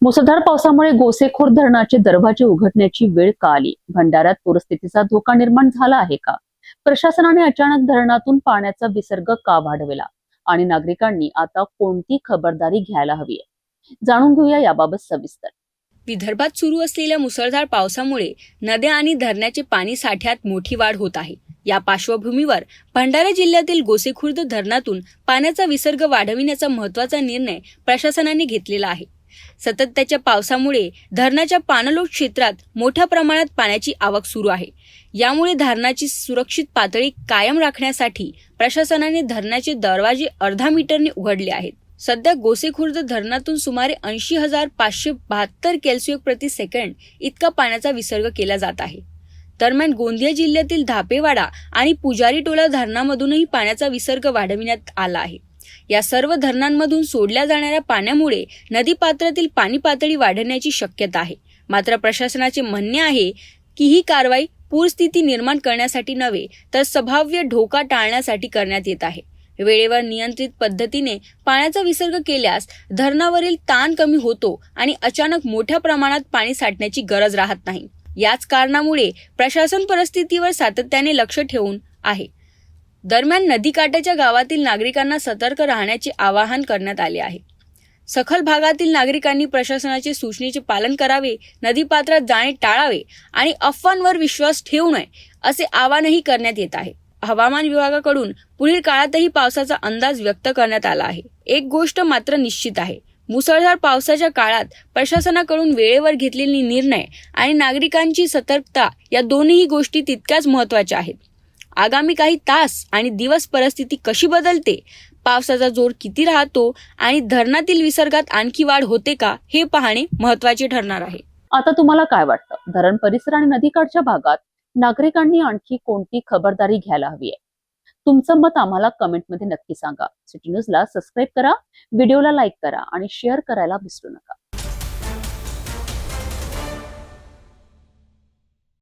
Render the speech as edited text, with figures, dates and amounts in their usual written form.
मुसळधार पावसामुळे गोसेखुर्द धरणाचे दरवाजे उघडण्याची वेळ का आली? भंडाऱ्यात पूरस्थितीचा धोका निर्माण झाला आहे का? प्रशासनाने अचानक धरणातून पाण्याचा विसर्ग का वाढवला आणि नागरिकांनी आता कोणती खबरदारी घ्यायला हवी आहे? जाणून घेऊया याबाबत सविस्तर. विदर्भात सुरू असलेल्या मुसळधार पावसामुळे नद्या आणि धरणाचे पाणी साठ्यात मोठी वाढ होत आहे. या पार्श्वभूमीवर भंडारा जिल्ह्यातील गोसेखुर्द धरणातून पाण्याचा विसर्ग वाढविण्याचा महत्त्वाचा निर्णय प्रशासनाने घेतलेला आहे. सततच्या पावसामुळे धरणाच्या पाणलोट क्षेत्रात मोठ्या प्रमाणात पाण्याची आवक सुरू आहे. यामुळे धरणाची सुरक्षित पातळी कायम राखण्यासाठी प्रशासनाने धरणाचे दरवाजे अर्धा मीटरने उघडले आहेत. सध्या गोसेखुर्द धरणातून सुमारे 80,572 क्युसेक प्रति सेकंड इतका पाण्याचा विसर्ग केला जात आहे. दरम्यान गोंदिया जिल्ह्यातील धापेवाडा आणि पुजारी टोला धरणामधूनही पाण्याचा विसर्ग वाढविण्यात आला आहे. या सर्व धरणांमधून सोडल्या जाणाऱ्या पाण्यामुळे नदी पात्रातील पाणी पातळी वाढण्याची शक्यता आहे. मात्र प्रशासनाचे म्हणणे आहे की ही कारवाई पूरस्थिती निर्माण करण्यासाठी नव्हे तर संभाव्य धोका टाळण्यासाठी करण्यात येत आहे. वेळेवर नियंत्रित पद्धतीने पाण्याचा विसर्ग केल्यास धरणावरील ताण कमी होतो आणि अचानक मोठ्या प्रमाणात पाणी साठण्याची गरज राहत नाही. याच कारणामुळे प्रशासन परिस्थितीवर सातत्याने लक्ष ठेवून आहे. दरम्यान नदीकाठाच्या गावातील नागरिकांना सतर्क राहण्याचे आवाहन करण्यात आले आहे. सखल भागातील नागरिकांनी प्रशासनाच्या सूचनेचे पालन करावे, नदीपात्रात जाणे टाळावे आणि अफवांवर विश्वास ठेवू नये असे आवाहनही करण्यात येत आहे. हवामान विभागाकडून पुढील काळातही पावसाचा अंदाज व्यक्त करण्यात आला आहे. एक गोष्ट मात्र निश्चित आहे, मुसळधार पावसाच्या काळात प्रशासनाकडून वेळेवर घेतलेले निर्णय आणि नागरिकांची सतर्कता या दोन्ही गोष्टी तितक्याच महत्त्वाच्या आहेत. आगामी काही तास आणि दिवस परिस्थिती कशी बदलते, पावसाचा जोर किती राहतो आणि धरणातील विसर्गात आणखी वाढ होते का हे पाहणे महत्त्वाचे ठरणार आहे. आता तुम्हाला काय वाटतं? धरण परिसर आणि नदीकाठच्या भागात नागरिकांनी आणखी कोणती खबरदारी घ्यायला हवी आहे? तुमचं मत आम्हाला कमेंटमध्ये नक्की सांगा. सिटी न्यूजला सबस्क्राईब करा, व्हिडिओला लाईक करा आणि शेअर करायला विसरू नका.